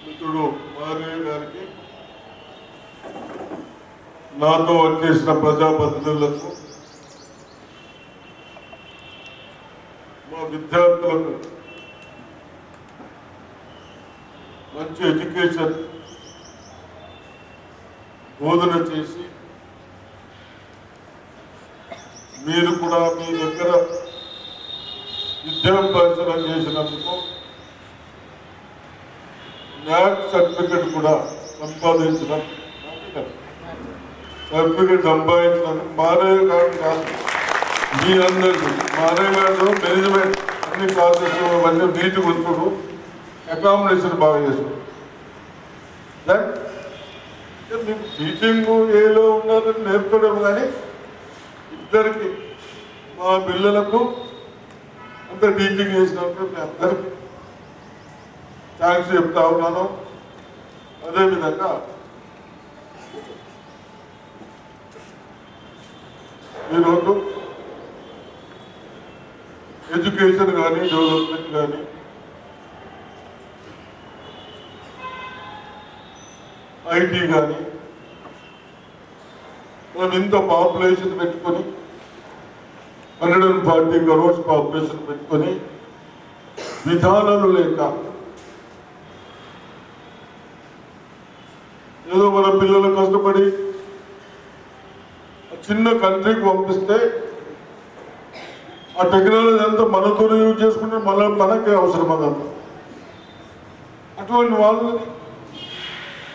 మిత్రుడు మారయ్య గారికి, నాతో వర్క్ చేసిన ప్రజాప్రతినిధులకు, మా విద్యార్థులకు మంచి ఎడ్యుకేషన్ బోధన చేసి మీరు కూడా మీ దగ్గర విద్యాభ్యాసనం చేసినందుకు న్యాక్ సర్టిఫికెట్ కూడా సంపాదించడం మారయ్య గారు కాదు, మీ అందరికీ మారయ్య గారు మేనేజ్మెంట్ అన్ని క్లాసెస్ అవన్నీ నీటి గుర్తుడు అకామిడేషన్ బాగా చేస్తాడు. మీకు టీచింగ్ ఏలో ఉన్నారని నేర్పడం కానీ ఇద్దరికి మా పిల్లలకు అంత టీచింగ్ చేసినప్పుడు మీ అందరికీ థ్యాంక్స్ చెప్తా ఉన్నాను. అదేవిధంగా ఈరోజు ఎడ్యుకేషన్ కానీ డెవలప్మెంట్ కానీ ఐటీ కానీ మనం ఇంత పాపులేషన్ పెట్టుకొని 140 crores పాపులేషన్ పెట్టుకొని విధానాలు లేక ఏదో మన పిల్లలు కష్టపడి చిన్న కంట్రీకి పంపిస్తే ఆ టెక్నాలజీ అంతా మనతో యూజ్ చేసుకుంటే మనకే అవసరం అదంతా. అటువంటి వాళ్ళని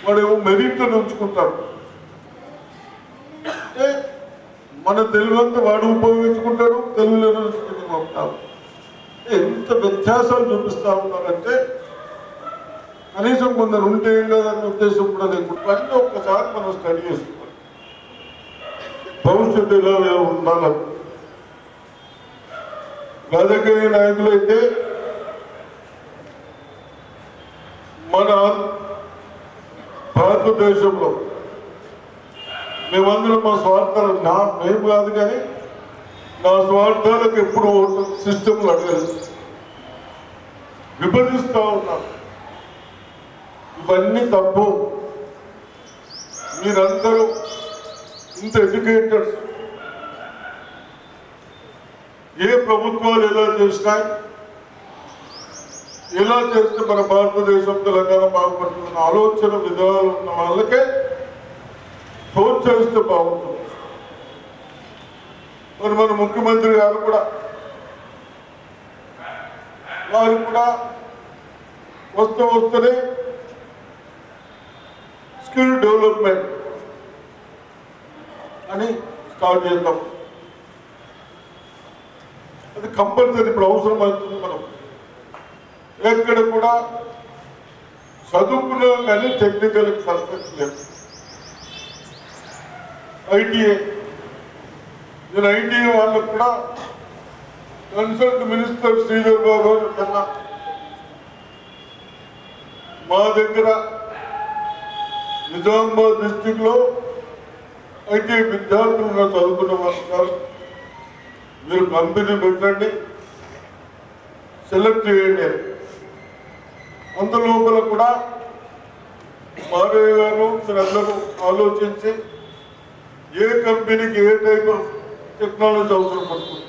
వాడేమో మెరిట్ ఉంచుకుంటాడు. అంటే మన తెలుగు అంతా వాడు ఉపయోగించుకుంటాడు, తెలుగులో పంపుతాడు. ఎంత వ్యత్యాసాలు చూపిస్తూ ఉన్నారంటే కనీసం కొందరు ఉంటే ఏం కాదన్న ఉద్దేశం కూడా లేకుండా అన్నీ ఒక్కసారి మనం స్టడీ చేసుకోవాలి. భవిష్యత్తు ఎలా ఉండాలని రాజకీయ నాయకులు అయితే మన భారతదేశంలో మేమందరం మా స్వార్థాలు మేము కాదు కానీ నా స్వార్థాలకు ఎప్పుడు సిస్టమ్లు అడగలేదు, విభజిస్తూ ఉన్నాం. ఇవన్నీ తప్పు. మీరందరూ ఇంత ఎడ్యుకేటెడ్స్, ఏ ప్రభుత్వాలు ఎలా చేసినాయి, ఎలా చేస్తే మన భారతదేశం తెలంగాణ బాగుపడుతున్న ఆలోచన విధానాలు ఉన్న వాళ్ళకే ప్రోత్సహిస్తే బాగుంటుంది. మరి మన ముఖ్యమంత్రి గారు కూడా వారు కూడా వస్తూనే స్కిల్ డెవలప్మెంట్ అని స్టార్ట్ చేద్దాం. అది కంపల్సరీ ఇప్పుడు అవసరం అవుతుంది. మనం ఎక్కడ కూడా చదువుకున్నాం కానీ టెక్నికల్ పర్ఫెక్ట్ లేదు. ఐటీఏ, నేను ఐటీఏ వాళ్ళకు కూడా కన్సల్ట్ మినిస్టర్ శ్రీధర్ బాబు కన్నా మా దగ్గర నిజామాబాద్ డిస్టిక్ లో ఐటీఐ విద్యార్థులుగా చదువుకున్న వాళ్ళు మీరు కంపెనీ పెట్టండి, సెలెక్ట్ చేయండి. అందులోపల కూడా మారయ్య గారు మీరందరూ ఆలోచించి ఏ కంపెనీకి ఏ టైప్ ఆఫ్ టెక్నాలజీ అవసరం పడుతుంది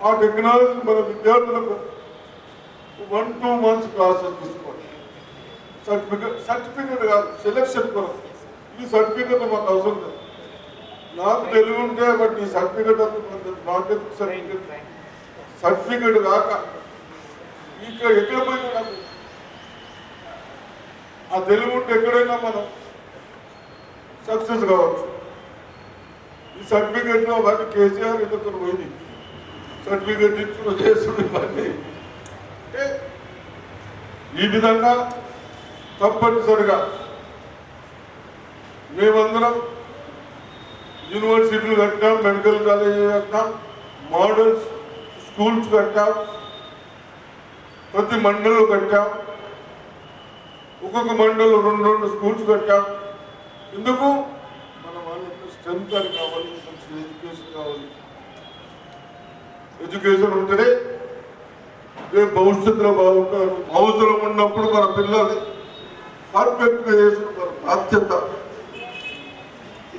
ఆ టెక్నాలజీ మన విద్యార్థులకు 1-2 months క్లాసెస్ తీసుకోండి. సర్టిఫికెట్ కాదు, సెలెక్షన్ కొరకు. ఈ సర్టిఫికెట్ మాకు అవసరం లేదు. నాకు తెలుగు ఉంటే బట్ ఈ సర్టిఫికెట్ నాకే సర్టిఫికెట్ కాక ఇంకా ఎక్కడ పోయినా నాకు ఆ తెలుగు ఉంటే ఎక్కడైనా మనం సక్సెస్ కావచ్చు. ఈ సర్టిఫికెట్ వాటి కేసీఆర్ ఎందుకు పోయింది, సర్టిఫికెట్ ఇచ్చిన చేసుకుని ఇవన్నీ అంటే ఈ విధంగా తప్పనిసరిగా మేమందరం యూనివర్సిటీలు కట్టాం, మెడికల్ కాలేజీ కట్టాం, మోడల్ స్కూల్స్ కట్టాం, ప్రతి మండలం కట్టాం, ఒక్కొక్క మండలం 2 స్కూల్స్ కట్టాం. ఎందుకు మన వాళ్ళకి స్ట్రెంత్ అని కావాలి, మంచి ఎడ్యుకేషన్ కావాలి. ఎడ్యుకేషన్ ఉంటేనే రేపు భవిష్యత్తులో బాగుంటారు. అవసరం ఉన్నప్పుడు మన పిల్లల్ని పర్ఫెక్ట్గా చేసిన బాధ్యత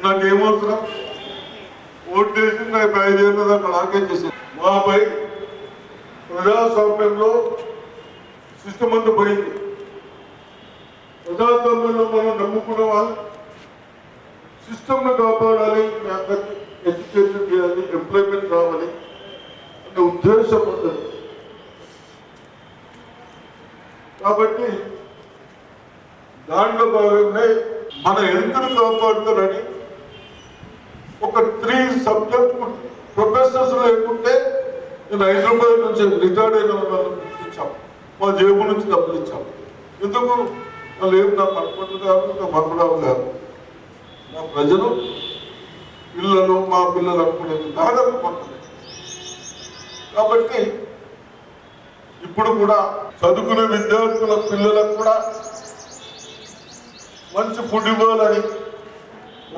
నాకేమవసరం. ఓటు చేసి నాకు 5 ఏళ్ళ దాకా నాకే చేసింది. మాపై ప్రజాస్వామ్యంలో సిస్టమ్ అంతా పోయింది. ప్రజాస్వామ్యంలో మనం నమ్ముకున్న వాళ్ళు సిస్టమ్ను కాపాడాలి, మీ అందరికీ ఎడ్యుకేషన్ చేయాలి, ఎంప్లాయ్మెంట్ రావాలి అనే ఉద్దేశం ఉంటుంది. కాబట్టి దాంట్లో భాగంగా మన హెల్త్ను కాపాడుతారని ఒక 3 సబ్జెక్ట్ ప్రొఫెసర్స్ లేకుంటే నేను హైదరాబాద్ నుంచి రిటైర్డ్ అయిన వాళ్ళని ఇచ్చాం, మా జేబు నుంచి డబ్బులు ఇచ్చాం. ఎందుకు వాళ్ళు ఏం నా పట్టుకుంటు కాదు, నా మరపడాలు కాదు, మా ప్రజలు పిల్లలు మా పిల్లలు అనుకునేది దాదాపు పడుతుంది. కాబట్టి ఇప్పుడు కూడా చదువుకునే విద్యార్థుల పిల్లలకు కూడా మంచి ఫుడ్ ఇవ్వాలని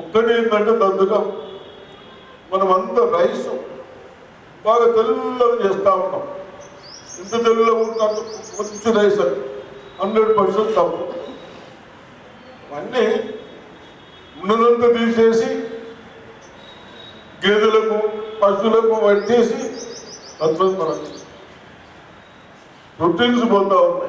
ఒక్కటి ఏంటంటే దందుగా మనం అంతా రైస్ బాగా తెల్లగా చేస్తూ ఉంటాం. ఇంత తెల్లగా ఉంటే కొంచెం రైస్ అని 100% తప్పు. అన్నీ ఉన్నదంతా తీసేసి గేదెలకు పశువులకు పట్టేసి అద్భుతం మనకి రొటీన్స్ పోతా ఉన్నాయి.